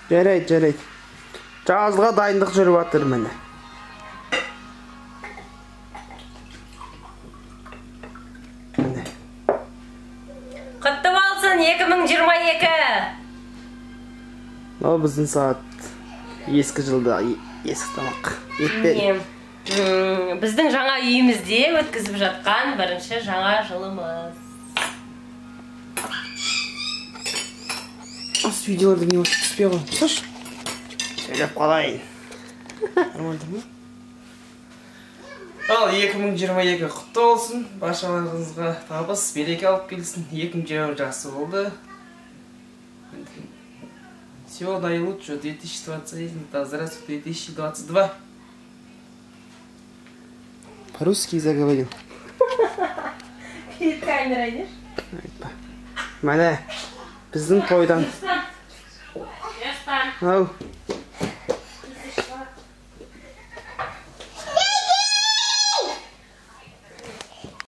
Жарайды. Жазға дайындық жүріп жатыр міне. Құтты болсын 2022. Ол біздің сағат ескі жылда ескі тамақ. Етпен. Біздің жаңа үйімізде өткізіп жатқан бірінші жаңа жылымыз. Осы видеоларды не осы түспей ғой. Сұш? Сөйлеп қалайын. Нормальды ма? Ал 2022 құтты болсын. Баршаларыңызға табыс, береке алып келсін. 2020 жақсы болды. Всего наилучшего 2021. Здравствуй, 2022. По-русски заговорил. Перед камерой идешь? Міне, біздің тойдан. Ау.